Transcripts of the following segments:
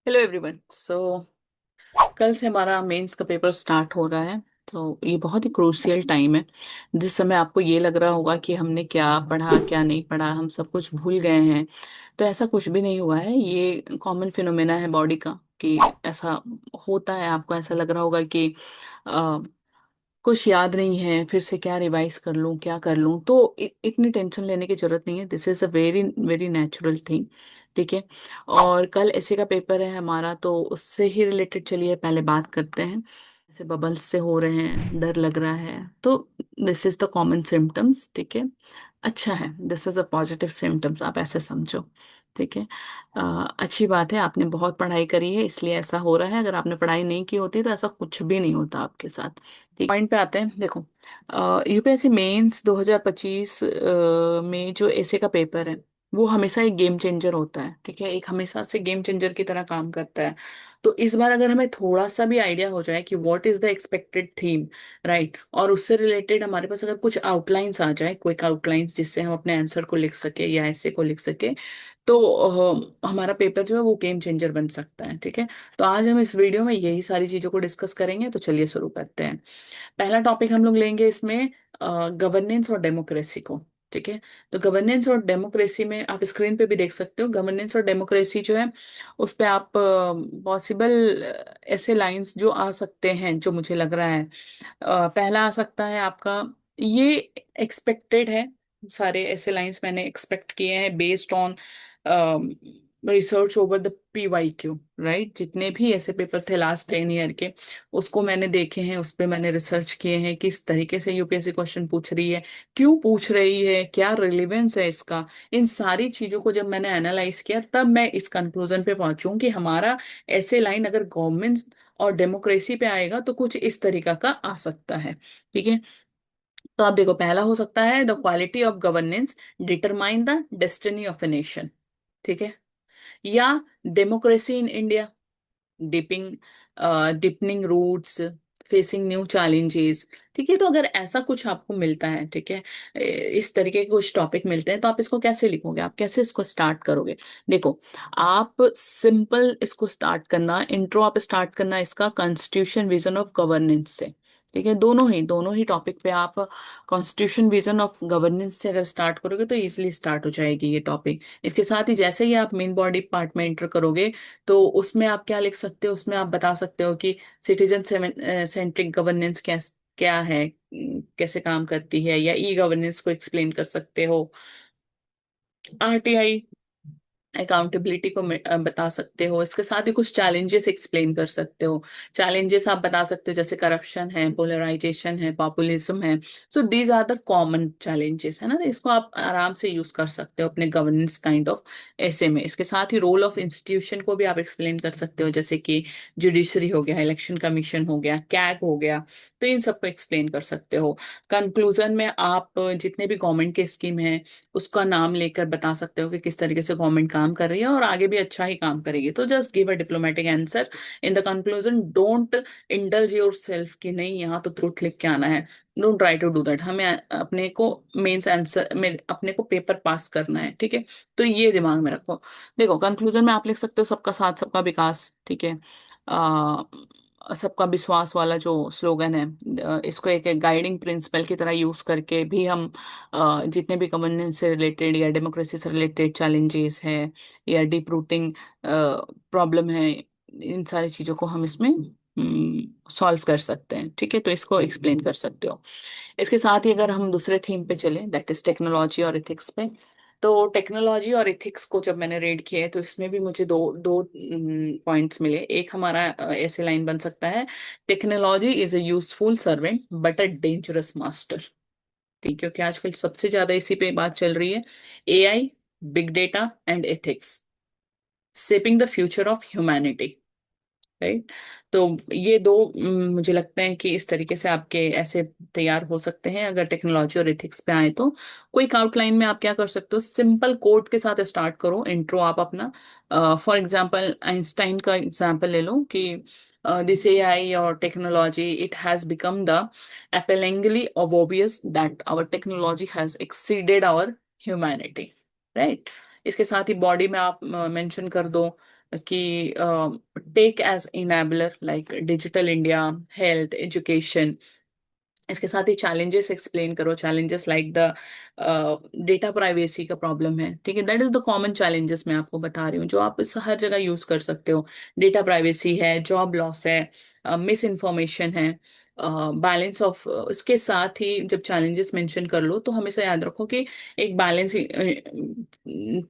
Hello everyone. कल से हमारा मेंस का पेपर स्टार्ट हो रहा है। तो ये बहुत ही क्रूशियल टाइम है जिस समय आपको ये लग रहा होगा कि हमने क्या पढ़ा क्या नहीं पढ़ा, हम सब कुछ भूल गए हैं। तो ऐसा कुछ भी नहीं हुआ है। ये कॉमन फिनोमेना है बॉडी का कि ऐसा होता है। आपको ऐसा लग रहा होगा कि कुछ याद नहीं है, फिर से क्या रिवाइज कर लूं क्या कर लूं। तो इतनी टेंशन लेने की जरूरत नहीं है। This is a very very natural thing. ठीक है। और कल ऐसे का पेपर है हमारा, तो उससे ही रिलेटेड चलिए पहले बात करते हैं। जैसे बबल्स से हो रहे हैं, डर लग रहा है, तो this is the common symptoms. ठीक है। अच्छा है, this is a positive symptoms, आप ऐसे समझो। ठीक है। अच्छी बात है, आपने बहुत पढ़ाई करी है इसलिए ऐसा हो रहा है। अगर आपने पढ़ाई नहीं की होती तो ऐसा कुछ भी नहीं होता आपके साथ। ठीक पॉइंट पे आते हैं। देखो, यूपीएससी मेंस 2025 में जो ऐसे का पेपर है वो हमेशा एक गेम चेंजर होता है। ठीक है, एक हमेशा से गेम चेंजर की तरह काम करता है। तो इस बार अगर हमें थोड़ा सा भी आइडिया हो जाए कि what is the expected theme, right, और उससे रिलेटेड हमारे पास अगर कुछ आउटलाइंस आ जाए, क्विक आउटलाइंस, जिससे हम अपने आंसर को लिख सके या ऐसे को लिख सके, तो हमारा पेपर जो है वो गेम चेंजर बन सकता है। ठीक है। तो आज हम इस वीडियो में यही सारी चीजों को डिस्कस करेंगे। तो चलिए शुरू करते हैं। पहला टॉपिक हम लोग लेंगे इसमें गवर्नेंस और डेमोक्रेसी को। ठीक है। तो गवर्नेंस और डेमोक्रेसी में आप स्क्रीन पे भी देख सकते हो, गवर्नेंस और डेमोक्रेसी जो है उस पे आप पॉसिबल ऐसे लाइंस जो आ सकते हैं, जो मुझे लग रहा है पहला आ सकता है आपका, ये एक्सपेक्टेड है। सारे ऐसे लाइंस मैंने एक्सपेक्ट किए हैं based on research over the PYQ, right. जितने भी ऐसे पेपर थे लास्ट 10 ईयर के, उसको मैंने देखे हैं, उस पे मैंने रिसर्च किए हैं किस तरीके से यूपीएससी क्वेश्चन पूछ रही है, क्यों पूछ रही है, क्या रिलेवेंस है इसका। इन सारी चीजों को जब मैंने एनालाइज किया तब मैं इस कंक्लूजन पे पहुंचूं कि हमारा ऐसे लाइन अगर गवर्नमेंट और डेमोक्रेसी पे आएगा तो कुछ इस तरीका का आ सकता है। ठीक है। तो आप देखो, पहला हो सकता है the quality of governance determine the destiny of a nation. ठीक है। या democracy in India, deeping deepening roots, facing new challenges. ठीक है। तो अगर ऐसा कुछ आपको मिलता है, ठीक है, इस तरीके के कुछ टॉपिक मिलते हैं, तो आप इसको कैसे लिखोगे, आप कैसे इसको स्टार्ट करोगे। देखो, आप सिंपल इसको स्टार्ट करना, इंट्रो आप स्टार्ट करना इसका कॉन्स्टिट्यूशन विजन ऑफ गवर्नेंस से। ठीक है। दोनों ही टॉपिक पे आप कॉन्स्टिट्यूशन विजन ऑफ गवर्नेंस से अगर स्टार्ट करोगे तो इजिली स्टार्ट हो जाएगी ये टॉपिक। इसके साथ ही जैसे ही आप मेन बॉडी पार्ट में एंटर करोगे, तो उसमें आप क्या लिख सकते हो, उसमें आप बता सकते हो कि सिटीजन सेंट्रिक गवर्नेंस क्या क्या है, कैसे काम करती है, या ई गवर्नेंस को एक्सप्लेन कर सकते हो। RTI अकाउंटेबिलिटी को बता सकते हो। इसके साथ ही कुछ चैलेंजेस एक्सप्लेन कर सकते हो। चैलेंजेस आप बता सकते हो जैसे करप्शन है, पोलराइजेशन है, पॉपुलिज्म है। So these are the common challenges, है ना। तो इसको आप आराम से यूज कर सकते हो अपने गवर्नेंस काइंड ऑफ ऐसे में। इसके साथ ही रोल ऑफ इंस्टीट्यूशन को भी आप एक्सप्लेन कर सकते हो, जैसे कि जुडिशरी हो गया, इलेक्शन कमीशन हो गया, कैग हो गया। तो इन सबको एक्सप्लेन कर सकते हो। कंक्लूजन में आप जितने भी गवर्नमेंट के स्कीम है उसका नाम लेकर बता सकते हो कि किस तरीके से गवर्नमेंट काम कर रही है और आगे भी अच्छा ही काम करेगी। तो just give a diplomatic answer in the conclusion. Don't indulge yourself कि नहीं यहाँ तो ट्रूथ लिख के आना है। Don't try to do that. हमें अपने को मेंस आंसर में अपने को पेपर पास करना है। ठीक है। तो ये दिमाग में रखो। देखो, कंक्लूजन में आप लिख सकते हो सबका साथ सबका विकास। ठीक है। सबका विश्वास वाला जो स्लोगन है, इसको एक गाइडिंग प्रिंसिपल की तरह यूज करके भी हम जितने भी गवर्नेंस से रिलेटेड या डेमोक्रेसी से रिलेटेड चैलेंजेस है या डीप रूटिंग प्रॉब्लम है, इन सारी चीजों को हम इसमें सॉल्व कर सकते हैं। ठीक है। तो इसको एक्सप्लेन कर सकते हो। इसके साथ ही अगर हम दूसरे थीम पे चलें, दैट इज टेक्नोलॉजी और इथिक्स पे, तो टेक्नोलॉजी और इथिक्स को जब मैंने रीड किया है तो इसमें भी मुझे दो दो पॉइंट्स मिले। एक हमारा ऐसे लाइन बन सकता है, technology is a useful servant but a dangerous master. ठीक, क्योंकि आजकल सबसे ज्यादा इसी पे बात चल रही है। AI, big data and ethics, shaping the future of humanity, right. तो ये दो मुझे लगता है कि इस तरीके से आपके ऐसे तैयार हो सकते हैं अगर टेक्नोलॉजी और एथिक्स पे आए तो। क्विक आउटलाइन में आप क्या कर सकते हो, सिंपल कोड के साथ स्टार्ट करो इंट्रो आप अपना। फॉर एग्जांपल आइंस्टाइन का एग्जांपल ले लो कि दिस AI और technology it has become the appallingly obvious that our technology has exceeded our humanity, right. इसके साथ ही बॉडी में आप मेंशन कर दो कि tech as enabler like digital India, health, education. इसके साथ ही चैलेंजेस एक्सप्लेन करो, challenges like the data privacy का प्रॉब्लम है, ठीक है, that is the common challenges मैं आपको बता रही हूँ जो आप इस हर जगह यूज कर सकते हो। डेटा प्राइवेसी है, जॉब लॉस है, मिस इन्फॉर्मेशन है, बैलेंस ऑफ। इसके साथ ही जब चैलेंजेस मेंशन कर लो तो हमेशा याद रखो कि एक बैलेंस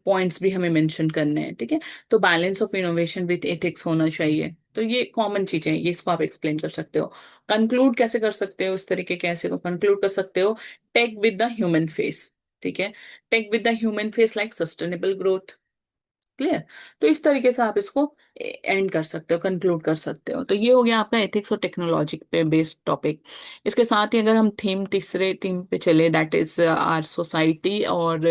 पॉइंट्स भी हमें मेंशन करने हैं, ठीक है। तो balance of innovation with ethics होना चाहिए। तो ये कॉमन चीजें हैं, ये इसको आप एक्सप्लेन कर सकते हो। कंक्लूड कैसे कर सकते हो, इस तरीके कैसे को कंक्लूड कर सकते हो, tech with the human face, ठीक है। Tech with the human face like sustainable growth. Clear. तो इस तरीके से आप इसको एंड कर सकते हो, कंक्लूड कर सकते हो। तो ये हो गया आपका एथिक्स और टेक्नोलॉजी पे बेस्ड टॉपिक। इसके साथ ही अगर हम थीम, तीसरे थीम पे चले, दैट इज आर सोसाइटी और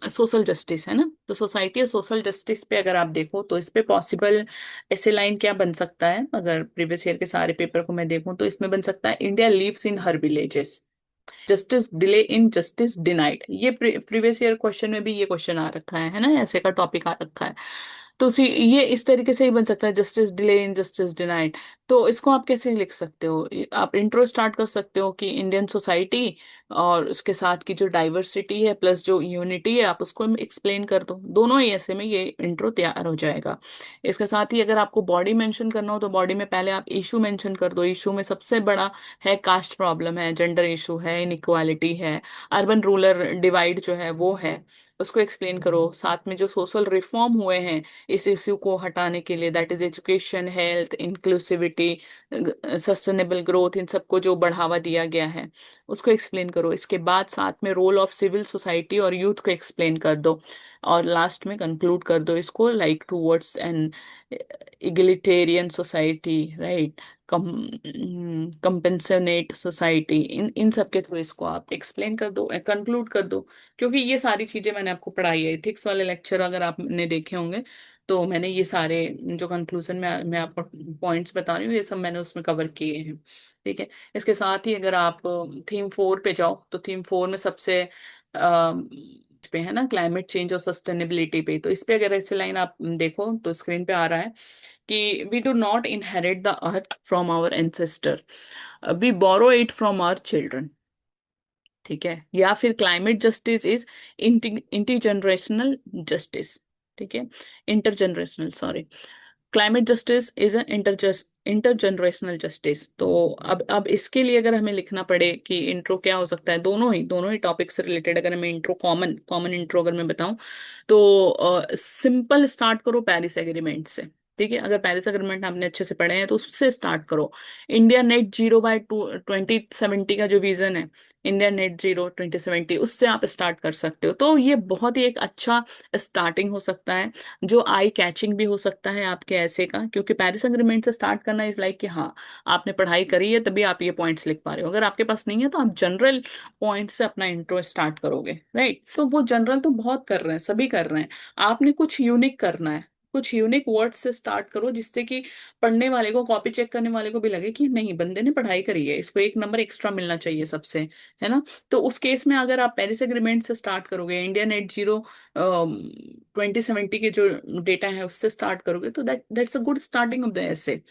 सोशल जस्टिस, है ना। तो सोसाइटी और सोशल जस्टिस पे अगर आप देखो तो इस पे पॉसिबल ऐसे लाइन क्या बन सकता है, अगर प्रीवियस ईयर के सारे पेपर को मैं देखूं तो इसमें बन सकता है, India lives in her villages, justice delay in justice denied. ये प्रीवियस ईयर क्वेश्चन में भी ये क्वेश्चन आ रखा है ना, ऐसे का टॉपिक आ रखा है। तो उसी ये इस तरीके से ही बन सकता है, justice delay in justice denied. तो इसको आप कैसे लिख सकते हो, आप इंट्रो स्टार्ट कर सकते हो कि इंडियन सोसाइटी और उसके साथ की जो डाइवर्सिटी है प्लस जो यूनिटी है, आप उसको एक्सप्लेन कर दो। दोनों ही ऐसे में ये इंट्रो तैयार हो जाएगा। इसके साथ ही अगर आपको बॉडी मेंशन करना हो तो बॉडी में पहले आप इशू मेंशन कर दो। इशू में सबसे बड़ा है कास्ट प्रॉब्लम है, जेंडर इशू है, इनइक्वालिटी है, अर्बन रूरल डिवाइड जो है वो है, उसको एक्सप्लेन करो। साथ में जो सोशल रिफॉर्म हुए हैं इस इश्यू को हटाने के लिए, that is education, health, inclusivity, sustainable growth, इन सबको जो बढ़ावा दिया गया है उसको एक्सप्लेन करो। इसके बाद साथ में रोल ऑफ सिविल सोसाइटी और यूथ को एक्सप्लेन कर दो। और लास्ट में कंक्लूड कर दो इसको, like towards an egalitarian society, right, compassionate society, इन सब के थ्रू इसको आप एक्सप्लेन कर दो, कंक्लूड कर दो। क्योंकि ये सारी चीजें मैंने आपको पढ़ाई है, एथिक्स वाले लेक्चर अगर आपने देखे होंगे तो मैंने ये सारे जो कंक्लूजन में मैं आपको पॉइंट्स बता रही हूँ ये सब मैंने उसमें कवर किए हैं, ठीक है। इसके साथ ही अगर आप थीम 4 पे जाओ तो थीम 4 में सबसे पे है ना क्लाइमेट चेंज और सस्टेनेबिलिटी पे। तो इस पे अगर ऐसे लाइन आप देखो तो स्क्रीन पे आ रहा है कि we do not inherit the earth from our ancestor, we borrow it from our children, ठीक है। या फिर climate justice is intergenerational justice, ठीक है, intergenerational, sorry, climate justice is intergenerational justice. तो अब इसके लिए अगर हमें लिखना पड़े कि इंट्रो क्या हो सकता है, दोनों ही टॉपिक से रिलेटेड अगर मैं इंट्रो कॉमन कॉमन इंट्रो अगर मैं बताऊं तो सिंपल स्टार्ट करो पेरिस एग्रीमेंट से, ठीक है। अगर पेरिस एग्रीमेंट आपने अच्छे से पढ़े हैं तो उससे स्टार्ट करो। इंडिया नेट जीरो बाय 2070 का जो विजन है, इंडिया नेट जीरो 2070, उससे आप स्टार्ट कर सकते हो। तो ये बहुत ही एक अच्छा स्टार्टिंग हो सकता है, जो आई कैचिंग भी हो सकता है आपके ऐसे का। क्योंकि पेरिस एग्रीमेंट से स्टार्ट करना इज लाइक कि हाँ आपने पढ़ाई करी है तभी आप ये पॉइंट्स लिख पा रहे हो। अगर आपके पास नहीं है तो आप जनरल पॉइंट से अपना इंट्रो स्टार्ट करोगे, राइट। तो वो जनरल तो बहुत कर रहे हैं, सभी कर रहे हैं, आपने कुछ यूनिक करना है। कुछ यूनिक वर्ड से स्टार्ट करो जिससे कि पढ़ने वाले को, कॉपी चेक करने वाले को भी लगे कि नहीं बंदे ने पढ़ाई करी है, इसको एक नंबर एक्स्ट्रा मिलना चाहिए सबसे, है ना। तो उस केस में अगर आप पेरिस एग्रीमेंट से स्टार्ट करोगे, इंडिया नेट जीरो 2070 के जो डेटा है उससे स्टार्ट करोगे तो that's a good starting of the ऐसे,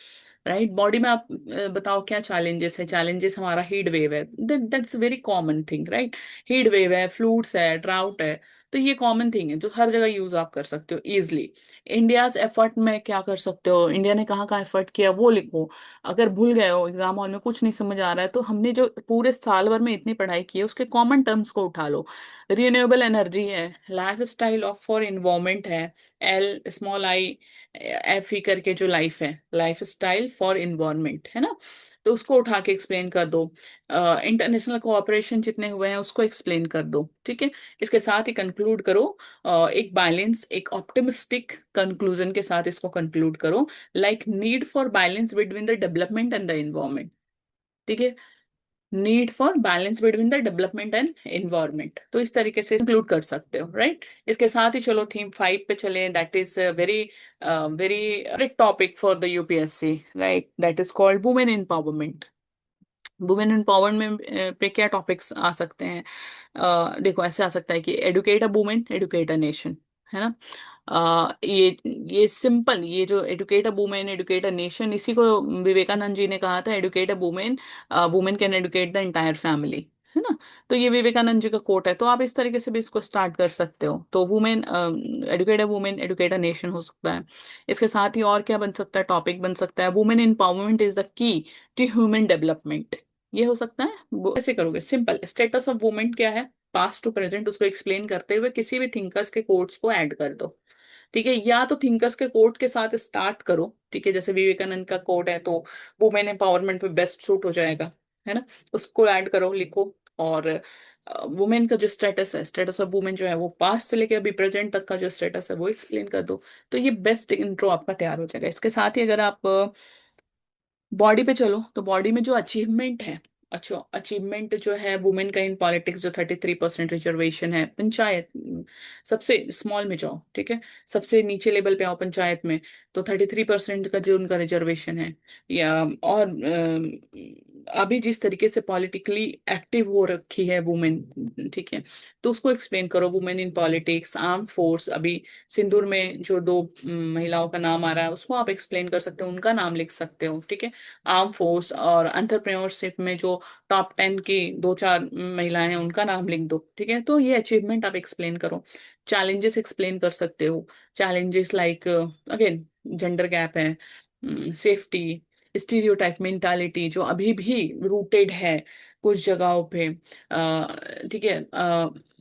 राइट। बॉडी में आप बताओ क्या चैलेंजेस है। चैलेंजेस हमारा हीट वेव है, that's very common thing, right. Heat wave है, फ्लूड्स है, ड्राउट है। तो ये कॉमन थिंग है जो हर जगह यूज आप कर सकते हो इजिली। इंडियाज एफर्ट में क्या कर सकते हो, इंडिया ने कहाँ का एफर्ट किया वो लिखो। अगर भूल गए हो, एग्जाम हॉल में कुछ नहीं समझ आ रहा है, तो हमने जो पूरे साल भर में इतनी पढ़ाई की है उसके कॉमन टर्म्स को उठा लो। रिन्यूएबल एनर्जी है, lifestyle of for environment है, L small I F E करके जो लाइफ है, लाइफ स्टाइल फॉर इन्वायरमेंट, है ना। तो उसको उठा के एक्सप्लेन कर दो। इंटरनेशनल कोऑपरेशन जितने हुए हैं उसको एक्सप्लेन कर दो, ठीक है। इसके साथ ही कंक्लूड करो, एक बैलेंस, एक ऑप्टिमिस्टिक कंक्लूजन के साथ इसको कंक्लूड करो, like need for balance between the development and the environment, ठीक है। Need for balance between the development and environment. तो इस तरीके से इंक्लूड कर सकते हो, राइट। इसके साथ ही चलो थीम 5 पे चले, that is very very topic for the UPSC, right, that is called women empowerment. Women empowerment पे क्या टॉपिक्स आ सकते हैं, देखो ऐसे आ सकता है कि educate a woman, educate a nation, है ना। ये सिंपल, ये जो educate a woman educate a nation, इसी को विवेकानंद जी ने कहा था, educate a woman, woman can educate the entire family, है ना। तो ये विवेकानंद जी का कोट है, तो आप इस तरीके से भी इसको स्टार्ट कर सकते हो। तो woman, educate a woman educate a nation हो सकता है। इसके साथ ही और क्या बन सकता है, टॉपिक बन सकता है, woman empowerment is the key to human development. ये हो सकता है। वो कैसे करोगे, सिंपल, स्टेटस ऑफ वुमेन क्या है, पास्ट टू प्रेजेंट, उसको एक्सप्लेन करते हुए किसी भी थिंकर्स के कोट्स को ऐड कर दो। ठीक है, या तो थिंकर्स के कोट के साथ स्टार्ट करो, ठीक है, जैसे विवेकानंद का कोट है तो वुमेन एम्पावरमेंट पे बेस्ट सूट हो जाएगा, है ना। उसको ऐड करो, लिखो। और वुमेन का जो स्टेटस है, स्टेटस ऑफ वुमेन जो है, वो पास्ट से लेके अभी प्रेजेंट तक का जो स्टेटस है वो एक्सप्लेन कर दो। तो ये बेस्ट इंट्रो आपका तैयार हो जाएगा। इसके साथ ही अगर आप बॉडी पे चलो, तो बॉडी में जो अचीवमेंट है, अच्छा, अचीवमेंट जो है वुमेन का इन पॉलिटिक्स, जो 33% रिजर्वेशन है, पंचायत, सबसे स्मॉल में जाओ, ठीक है, सबसे नीचे लेवल पे आओ पंचायत में, तो 33% का जो उनका रिजर्वेशन है, या और अभी जिस तरीके से पॉलिटिकली एक्टिव हो रखी है वुमेन, ठीक है, तो उसको एक्सप्लेन करो, women in politics, arm force, अभी सिंदूर में जो दो महिलाओं का नाम आ रहा है, उसको आप एक्सप्लेन कर सकते हो, उनका नाम लिख सकते हो, ठीक है। आर्म फोर्स और एंटरप्रेन्योरशिप में जो टॉप 10 की दो चार महिलाएं हैं, उनका नाम लिख दो, ठीक है। तो ये अचीवमेंट आप एक्सप्लेन करो। चैलेंजेस एक्सप्लेन कर सकते हो, challenges like again gender gap है, सेफ्टी, स्टीरियोटाइप मेंटालिटी जो अभी भी रूटेड है कुछ जगहों पे, ठीक है।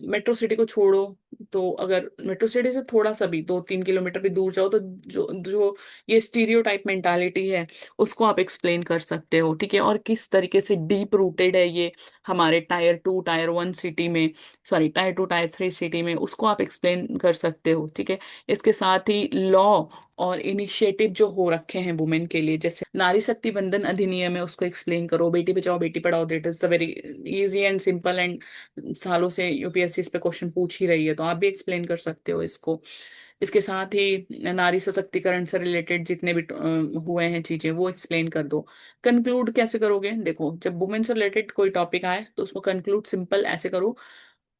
मेट्रो सिटी को छोड़ो, तो अगर मेट्रो सिटी से थोड़ा सा भी 2-3 किलोमीटर भी दूर जाओ, तो जो जो ये स्टीरियोटाइप मेंटालिटी है, उसको आप एक्सप्लेन कर सकते हो, ठीक है। और किस तरीके से डीप रूटेड है ये हमारे टायर 2 टायर 1 सिटी में, सॉरी टायर 2 टायर 3 सिटी में, उसको आप एक्सप्लेन कर सकते हो, ठीक है। इसके साथ ही लॉ और इनिशिएटिव जो हो रखे हैं वुमेन के लिए, जैसे नारी शक्ति बंधन अधिनियम है, उसको एक्सप्लेन करो, Beti Bachao Beti Padhao, that is the very easy and simple, and सालों से यूपीएससी इस पे क्वेश्चन पूछ ही रही है, तो आप भी एक्सप्लेन कर सकते हो इसको। इसके साथ ही नारी सशक्तिकरण से रिलेटेड जितने भी हुए हैं चीजें, वो एक्सप्लेन कर दो। कंक्लूड कैसे करोगे, देखो, जब वुमेन से रिलेटेड कोई टॉपिक आए तो उसको कंक्लूड सिंपल ऐसे करो,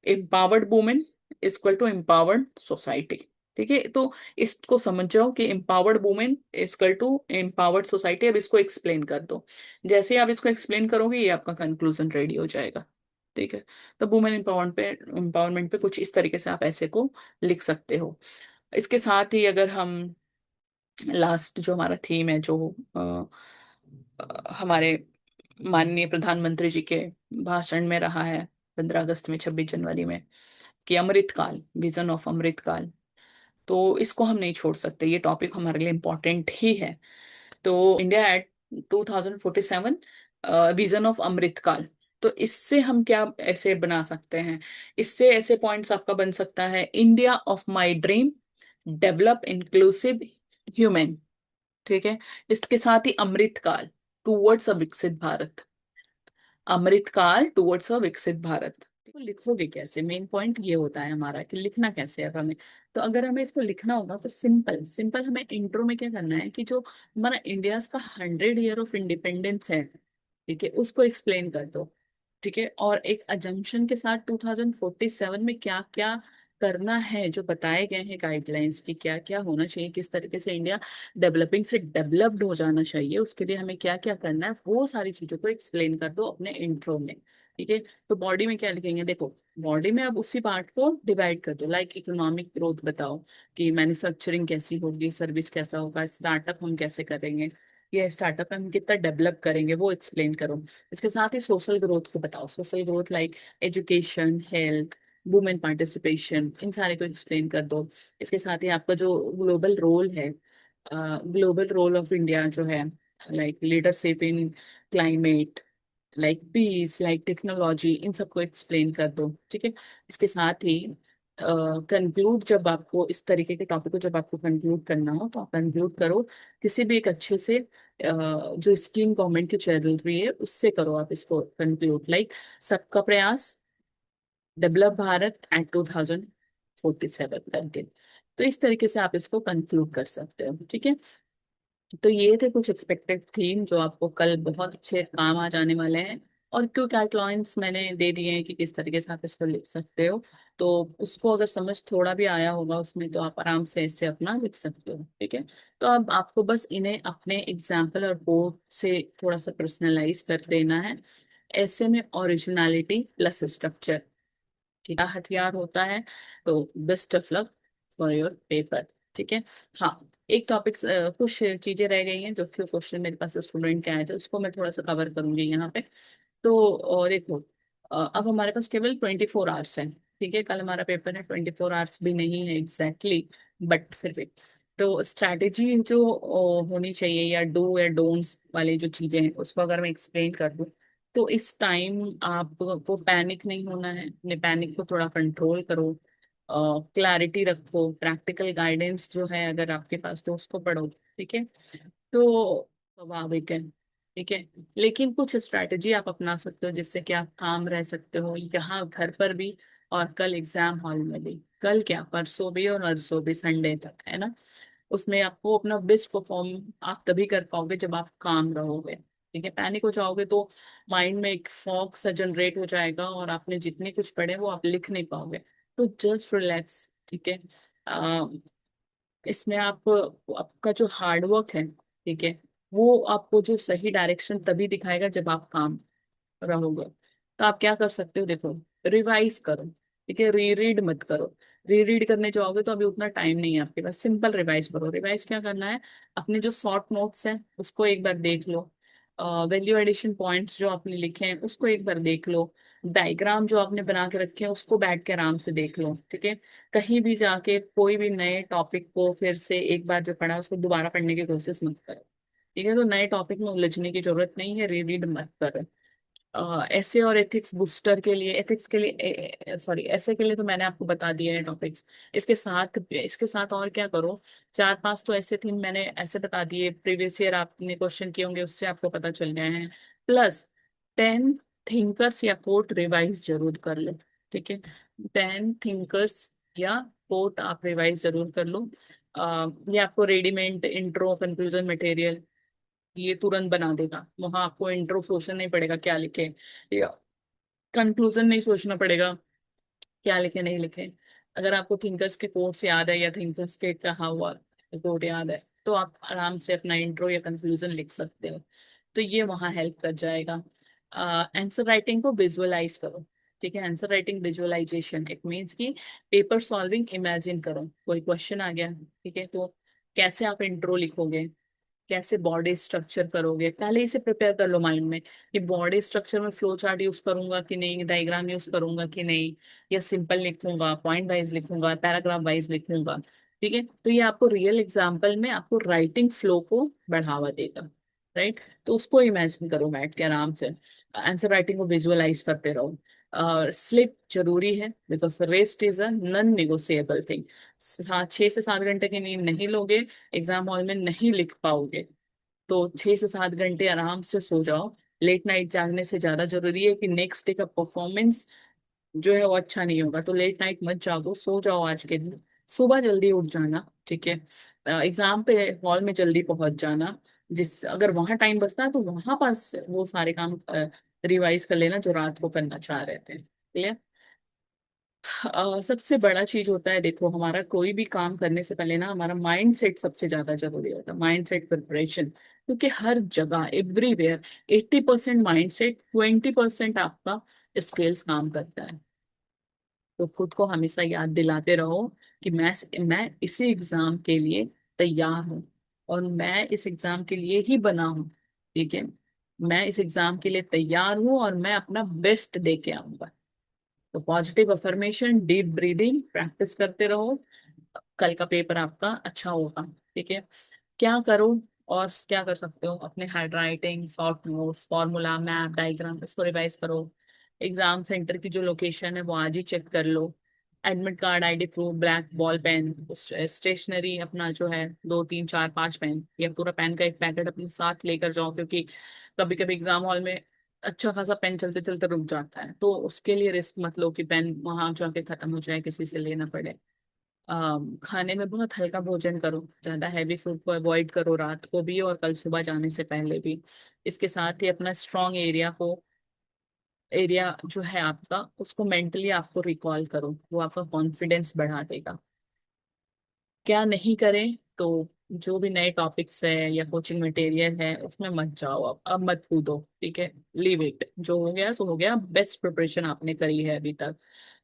empowered woman equal to empowered society, ठीक है। तो इसको समझ जाओ कि empowered woman equal to empowered society. अब इसको एक्सप्लेन कर दो, जैसे ही आप इसको एक्सप्लेन करोगे, ये आपका कंक्लूजन रेडी हो जाएगा, ठीक है। तो वुमेन एम्पावरमेंट पे कुछ इस तरीके से आप ऐसे को लिख सकते हो। इसके साथ ही अगर हम लास्ट जो हमारा थीम है, जो हमारे माननीय प्रधानमंत्री जी के भाषण में रहा है 15 अगस्त में, 26 जनवरी में, कि अमृतकाल, विजन ऑफ अमृतकाल, तो इसको हम नहीं छोड़ सकते, ये टॉपिक हमारे लिए इम्पोर्टेंट ही है। तो इंडिया एट 2047, विजन ऑफ अमृतकाल, तो इससे हम क्या ऐसे बना सकते हैं, इससे ऐसे पॉइंट्स आपका बन सकता है, India of my dream, develop inclusive human, ठीक है। इसके साथ ही अमृतकाल, टूवर्ड्स अ विकसित भारत, अमृतकाल टुवर्ड्स अ विकसित भारत। तो लिखोगे कैसे, मेन पॉइंट ये होता है हमारा कि लिखना कैसे है अब हमें। तो अगर हमें इसको लिखना होगा तो सिंपल सिंपल हमें इंट्रो में क्या करना है, कि जो हमारा इंडिया का 100 ईयर ऑफ इंडिपेंडेंस है, ठीक है, उसको एक्सप्लेन कर दो, ठीक है। और एक अजम्पशन के साथ 2047 में क्या क्या करना है, जो बताए गए हैं गाइडलाइंस की, क्या क्या होना चाहिए, किस तरीके से इंडिया डेवलपिंग से डेवलप्ड हो जाना चाहिए, उसके लिए हमें क्या क्या करना है, वो सारी चीजों को एक्सप्लेन कर दो अपने इंट्रो में, ठीक है। तो बॉडी में क्या लिखेंगे, देखो, बॉडी में अब उसी पार्ट को डिवाइड कर दो, लाइक इकोनॉमिक ग्रोथ बताओ, कि मैन्युफैक्चरिंग कैसी होगी, सर्विस कैसा होगा, स्टार्टअप हम कैसे करेंगे, ये स्टार्टअप हम कितना डेवलप करेंगे, वो एक्सप्लेन करो। इसके साथ ही सोशल ग्रोथ को बताओ, social growth like education, health, women participation, इन सारे को एक्सप्लेन कर दो। इसके साथ ही आपका जो ग्लोबल रोल है, ग्लोबल रोल ऑफ इंडिया जो है, like leadership in climate, like peace, like technology, इन सबको एक्सप्लेन कर दो, ठीक है। इसके साथ ही कंक्लूड, जब आपको इस तरीके के टॉपिक को जब आपको कंक्लूड करना हो, तो आप कंक्लूड करो किसी भी एक अच्छे से जो स्कीम गवर्नमेंट की चल रही है उससे करो आप इसको कंक्लूड, लाइक सबका प्रयास, डेवलप भारत एट 2047 करके। तो इस तरीके से आप इसको कंक्लूड कर सकते हो, ठीक है। तो ये थे कुछ एक्सपेक्टेड थीम जो आपको कल बहुत अच्छे काम आ जाने वाले हैं। और क्यों कैटलॉन्स मैंने दे दिए हैं कि किस तरीके से आप इसको लिख सकते हो। तो उसको अगर समझ थोड़ा भी आया होगा उसमें तो आप आराम से इससे अपना लिख सकते हो, ठीक है। तो अब आपको बस इन्हें अपने एग्जाम्पल और कोड से थोड़ा सा पर्सनलाइज कर देना है। ऐसे में ओरिजिनलिटी प्लस स्ट्रक्चर क्या हथियार होता है। तो best of luck for your paper, ठीक है। हाँ, एक टॉपिक, कुछ चीजें रह गई हैं जो कि क्वेश्चन मेरे पास स्टूडेंट के आए थे, उसको मैं थोड़ा सा कवर करूंगी यहाँ पे। तो और देखो, अब हमारे पास केवल 24 आवर्स है, ठीक है। कल हमारा पेपर है, 24 आवर्स भी नहीं है एग्जैक्टली, बट फिर भी। तो स्ट्रैटेजी जो होनी चाहिए, या डू या डोंट्स वाली जो चीजें हैं, उसको अगर मैं एक्सप्लेन कर दूं, तो इस टाइम आपको पैनिक नहीं होना है। अपने पैनिक को थोड़ा कंट्रोल करो, क्लैरिटी रखो, प्रैक्टिकल गाइडेंस जो है अगर आपके पास तो उसको पढ़ो, ठीक है। तो स्वाभाविक है, ठीक है। लेकिन कुछ स्ट्रैटेजी आप अपना सकते हो जिससे कि आप काम रह सकते हो यहाँ घर पर भी, और कल एग्जाम हॉल में भी। कल क्या, परसों भी और नरसों भी, संडे तक, है ना। उसमें आपको अपना बेस्ट परफॉर्म आप तभी कर पाओगे जब आप काम रहोगे, ठीक है। पैनिक हो जाओगे तो माइंड में एक फॉग सा जनरेट हो जाएगा और आपने जितने कुछ पढ़े वो आप लिख नहीं पाओगे। तो जस्ट रिलैक्स, ठीक है। इसमें आप, आपका जो हार्डवर्क है, ठीक है, वो आपको जो सही डायरेक्शन तभी दिखाएगा जब आप काम रहोगे। तो आप क्या कर सकते हो, देखो, रिवाइज करो, ठीक है। रीरीड मत करो। रीरीड करने जाओगे तो अभी उतना टाइम नहीं है आपके पास। सिंपल रिवाइज करो। रिवाइज क्या करना है, अपने जो शॉर्ट नोट्स हैं उसको एक बार देख लो, वैल्यू एडिशन पॉइंट्स जो आपने लिखे हैं उसको एक बार देख लो, डायग्राम जो आपने बना के रखे हैं उसको बैठ के आराम से देख लो, ठीक है। कहीं भी जाके कोई भी नए टॉपिक को फिर से एक बार जो पढ़ा है उसको दोबारा पढ़ने की कोशिश मत करो, ठीक है। तो नए टॉपिक में उलझने की जरूरत नहीं है, रीरीड मत करो। ऐसे और एथिक्स बूस्टर के लिए, एथिक्स के लिए, सॉरी, ऐसे के लिए तो मैंने आपको बता दिए हैं टॉपिक्स। इसके साथ और क्या करो, चार पांच तो ऐसे थीम मैंने ऐसे बता दिए, प्रीवियस ईयर आपने क्वेश्चन किए होंगे उससे आपको पता चल गए हैं। प्लस 10 थिंकर्स या कोट रिवाइज जरूर कर लो, ठीक है। 10 थिंकर्स या कोट आप रिवाइज जरूर कर लो। ये आपको रेडीमेड इंट्रो कंक्लूजन मटेरियल ये तुरंत बना देगा। वहां आपको इंट्रो सोचना नहीं पड़ेगा क्या लिखे, या कंक्लूजन नहीं सोचना पड़ेगा क्या लिखे नहीं लिखे। अगर आपको थिंकर्स के कोट्स याद है या थिंकर्स के कहा हुआ कोट याद है तो आप आराम से अपना इंट्रो या कंक्लूजन लिख सकते हो। तो ये वहाँ हेल्प कर जाएगा। आंसर राइटिंग को विजुअलाइज करो, ठीक है। Answer writing visualization it means कि पेपर सॉल्विंग इमेजिन करो। कोई क्वेश्चन आ गया, ठीक है, तो कैसे आप इंट्रो लिखोगे, कैसे बॉडी स्ट्रक्चर करोगे, पहले इसे प्रिपेयर कर लो माइंड में कि बॉडी स्ट्रक्चर में फ्लो चार्ट यूज करूंगा कि नहीं, डायग्राम यूज करूंगा कि नहीं, या सिंपल लिखूंगा, पॉइंट वाइज लिखूंगा, पैराग्राफ वाइज लिखूंगा, ठीक है। तो ये आपको रियल एग्जाम्पल में आपको राइटिंग फ्लो को बढ़ावा देगा, राइट। तो उसको इमेजिन करो बैठ के आराम से, आंसर राइटिंग को विजुअलाइज करते रहो। और स्लिप जरूरी है because rest is a non negotiable thing. 6 से 7 घंटे की नींद नहीं लोगे, एग्जाम हॉल में नहीं लिख पाओगे। तो 6 से 7 घंटे आराम से सो जाओ। लेट नाइट जागने से ज्यादा जरूरी है कि नेक्स्ट डे का परफॉर्मेंस जो है वो अच्छा नहीं होगा। तो लेट नाइट मत जागो, सो जाओ आज के दिन। सुबह जल्दी उठ जाना, ठीक है। एग्जाम पे हॉल में जल्दी पहुंच जाना। जिस अगर वहां टाइम बचता है तो वहां पास वो सारे काम रिवाइज कर लेना जो रात को करना चाह रहे थे, क्लियर। सबसे बड़ा चीज होता है, देखो, हमारा कोई भी काम करने से पहले ना हमारा माइंड सेट सबसे ज्यादा जरूरी होता है, माइंड सेट प्रिपरेशन। क्योंकि हर जगह एवरीवेयर 80% माइंड सेट, 20% आपका स्किल्स काम करता है। तो खुद को हमेशा याद दिलाते रहो कि मैं इसी एग्जाम के लिए तैयार हूँ, और मैं इस एग्जाम के लिए ही बना हूँ, ठीक है। मैं इस एग्जाम के लिए तैयार हूँ और मैं अपना बेस्ट दे के आऊंगा। तो positive affirmation, deep breathing practice करते रहो। कल का पेपर आपका अच्छा होगा, ठीक है। क्या करो, और क्या कर सकते हो, अपने handwriting, short notes, formula, map, diagram इसको रिवाइज करो। एग्जाम सेंटर की जो लोकेशन है वो आज ही चेक कर लो। Admit card, ID proof, black ball pen, stationery अपना जो है 2 3 4 5 पेन या पूरा पेन का एक पैकेट अपने साथ लेकर जाओ, क्योंकि कभी कभी एग्जाम हॉल में अच्छा खासा पेन चलते चलते रुक जाता है। तो उसके लिए रिस्क मत लो कि पेन वहां जाके खत्म हो जाए, किसी से लेना पड़े। खाने में बहुत हल्का भोजन करो, ज्यादा हैवी फूड को अवॉइड करो रात को भी और कल सुबह जाने से पहले भी। इसके साथ ही अपना स्ट्रॉन्ग एरिया को एरिया जो है आपका, उसको मेंटली आपको रिकॉल करो, वो आपका कॉन्फिडेंस बढ़ा देगा। क्या नहीं करें तो जो भी नए टॉपिक्स है या कोचिंग मटेरियल है उसमें मत जाओ, अब मत कूदो, ठीक है। लीव इट, जो हो गया सो हो गया। बेस्ट प्रिपरेशन आपने करी है अभी तक।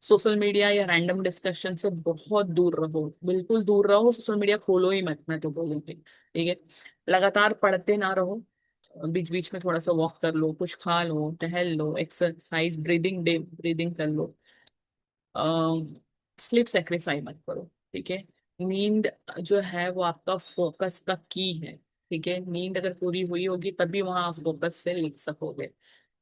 सोशल मीडिया या रैंडम डिस्कशन से बहुत दूर रहो, बिल्कुल दूर रहो। सोशल मीडिया खोलो ही मत, मैं तो बोलूंगी, ठीक है। लगातार पढ़ते ना रहो, बीच बीच में थोड़ा सा वॉक कर लो, कुछ खा लो, टहल लो, एक्सरसाइज, ब्रीदिंग, डे ब्रीदिंग कर लो। स्लीप सेक्रीफाई मत करो, ठीक है। नींद जो है वो आपका फोकस का की है, ठीक है। नींद अगर पूरी हुई होगी तभी वहां आप फोकस से लिख सकोगे।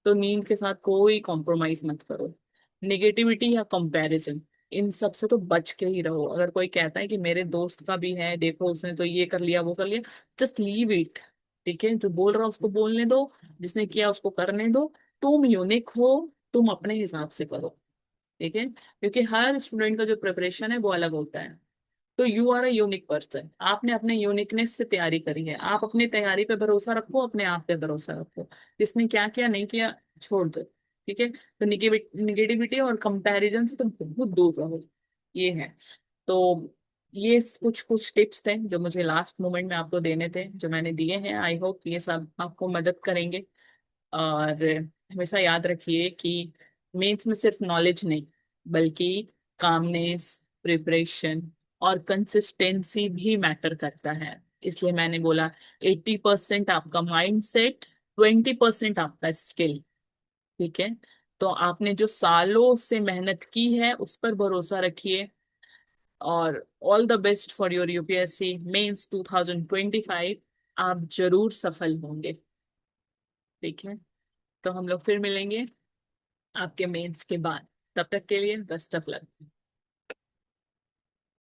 तो नींद के साथ कोई कॉम्प्रोमाइज मत करो। निगेटिविटी या कंपैरिजन, इन सब से तो बच के ही रहो। अगर कोई कहता है कि मेरे दोस्त का भी है, देखो उसने तो ये कर लिया वो कर लिया, जस्ट लीव इट, ठीक है। जो बोल रहा है उसको बोलने दो, जिसने किया उसको करने दो। तुम यूनिक हो, तुम अपने हिसाब से करो, ठीक है। क्योंकि हर स्टूडेंट का जो प्रिपरेशन है वो अलग होता है। तो you are a unique person, आपने अपने यूनिकनेस से तैयारी करी है। आप अपनी तैयारी पे भरोसा रखो, अपने आप पे भरोसा रखो। किसने क्या किया नहीं किया छोड़ दो, ठीक है। तो निगेटिविटी और कंपैरिजन से तो बहुत दूर रहो, ये है। तो ये कुछ कुछ टिप्स थे जो मुझे लास्ट मोमेंट में आपको देने थे, जो मैंने दिए हैं। आई होप ये सब आपको मदद करेंगे। और हमेशा याद रखिए कि मेंस में सिर्फ नॉलेज नहीं, बल्कि कामनेस, प्रिपरेशन और कंसिस्टेंसी भी मैटर करता है। इसलिए मैंने बोला 80% आपका माइंड सेट, 20% आपका स्किल, ठीक है। तो आपने जो सालों से मेहनत की है उस पर भरोसा रखिए। और all the best for your UPSC mains 2025। आप जरूर सफल होंगे, ठीक है। तो हम लोग फिर मिलेंगे आपके मेंस के बाद। तब तक के लिए बेस्ट ऑफ लक।